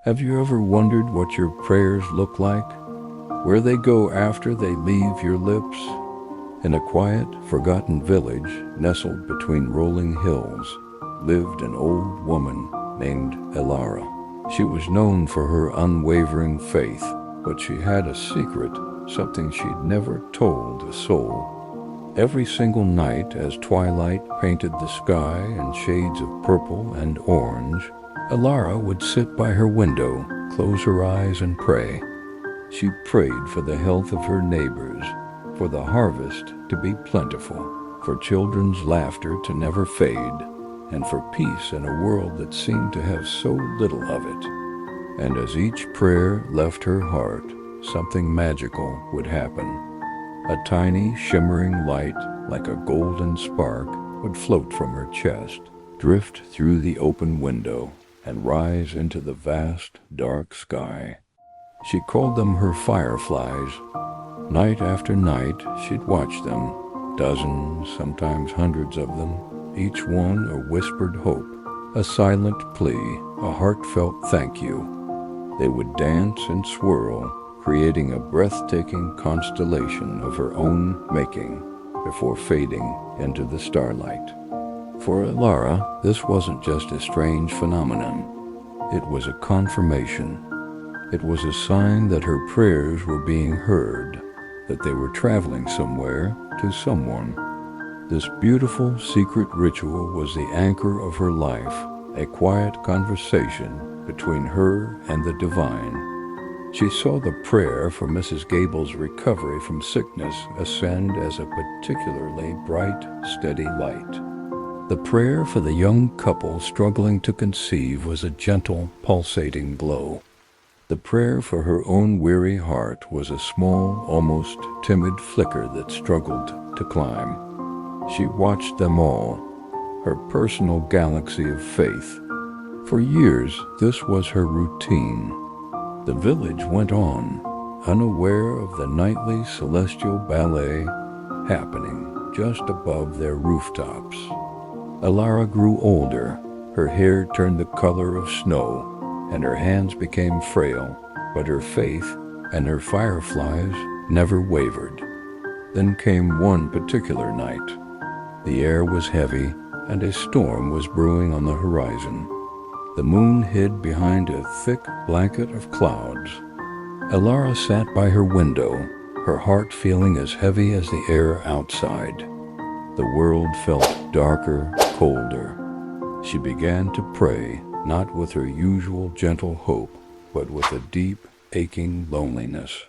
Have you ever wondered what your prayers look like? Where they go after they leave your lips? In a quiet, forgotten village nestled between rolling hills lived an old woman named Elara. She was known for her unwavering faith, but she had a secret, something she'd never told a soul. Every single night, as twilight painted the sky in shades of purple and orange, Elara would sit by her window, close her eyes and pray. She prayed for the health of her neighbors, for the harvest to be plentiful, for children's laughter to never fade, and for peace in a world that seemed to have so little of it. And as each prayer left her heart, something magical would happen. A tiny, shimmering light, like a golden spark, would float from her chest, drift through the open window, and rise into the vast, dark sky. She called them her fireflies. Night after night, she'd watch them, dozens, sometimes hundreds of them, each one a whispered hope, a silent plea, a heartfelt thank you. They would dance and swirl, creating a breathtaking constellation of her own making before fading into the starlight. For Elara, this wasn't just a strange phenomenon. It was a confirmation. It was a sign that her prayers were being heard, that they were traveling somewhere to someone. This beautiful secret ritual was the anchor of her life, a quiet conversation between her and the divine. She saw the prayer for Mrs. Gable's recovery from sickness ascend as a particularly bright, steady light. The prayer for the young couple struggling to conceive was a gentle, pulsating glow. The prayer for her own weary heart was a small, almost timid flicker that struggled to climb. She watched them all, her personal galaxy of faith. For years, this was her routine. The village went on, unaware of the nightly celestial ballet happening just above their rooftops. Elara grew older. Her hair turned the color of snow, and her hands became frail, but her faith and her fireflies never wavered. Then came one particular night. The air was heavy, and a storm was brewing on the horizon. The moon hid behind a thick blanket of clouds. Elara sat by her window, her heart feeling as heavy as the air outside. The world felt darker, colder. She began to pray, not with her usual gentle hope, but with a deep, aching loneliness.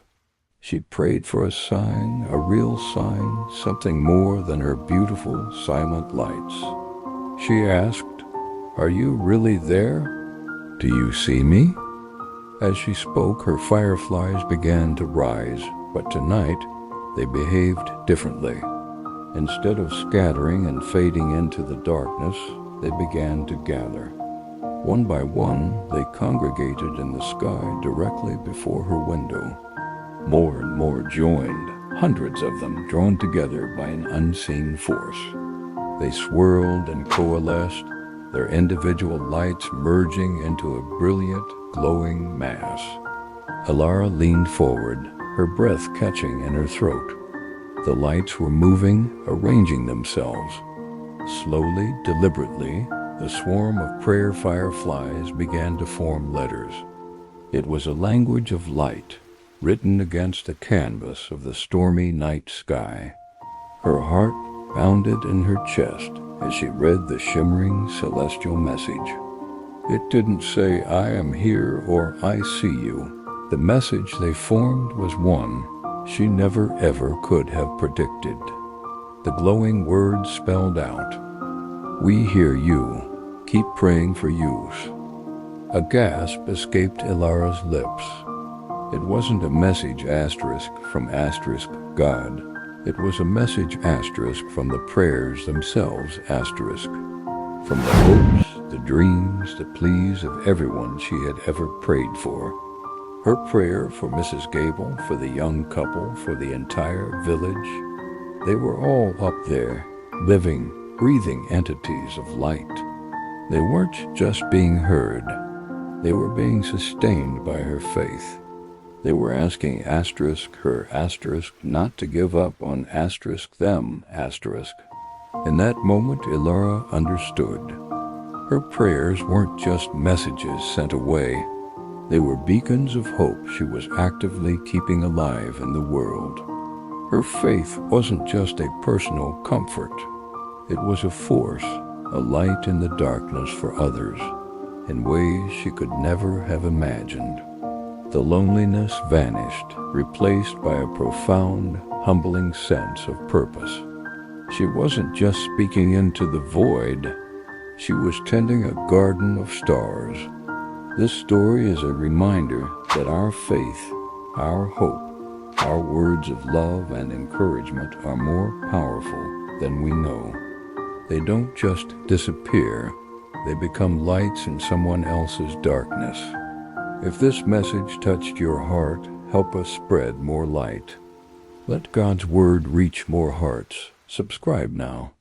She prayed for a sign, a real sign, something more than her beautiful, silent lights. She asked, "Are you really there? Do you see me?" As she spoke, her fireflies began to rise, but tonight they behaved differently. Instead of scattering and fading into the darkness, they began to gather. One by one, they congregated in the sky directly before her window. More and more joined, hundreds of them drawn together by an unseen force. They swirled and coalesced, their individual lights merging into a brilliant, glowing mass. Elara leaned forward, her breath catching in her throat. The lights were moving, arranging themselves. Slowly, deliberately, the swarm of prayer fireflies began to form letters. It was a language of light, written against the canvas of the stormy night sky. Her heart pounded in her chest as she read the shimmering celestial message. It didn't say, "I am here" or "I see you." The message they formed was one she never ever could have predicted. The glowing words spelled out, "We hear you. Keep praying for use." A gasp escaped Elara's lips. It wasn't a message asterisk from asterisk God. It was a message asterisk from the prayers themselves asterisk. From the hopes, the dreams, the pleas of everyone she had ever prayed for. Her prayer for Mrs. Gable, for the young couple, for the entire village. They were all up there, living, breathing entities of light. They weren't just being heard. They were being sustained by her faith. They were asking her not to give up on them. In that moment, Ilara understood. Her prayers weren't just messages sent away. They were beacons of hope she was actively keeping alive in the world. Her faith wasn't just a personal comfort. It was a force, a light in the darkness for others, in ways she could never have imagined. The loneliness vanished, replaced by a profound, humbling sense of purpose. She wasn't just speaking into the void, she was tending a garden of stars. This story is a reminder that our faith, our hope, our words of love and encouragement are more powerful than we know. They don't just disappear, they become lights in someone else's darkness. If this message touched your heart, help us spread more light. Let God's word reach more hearts. Subscribe now.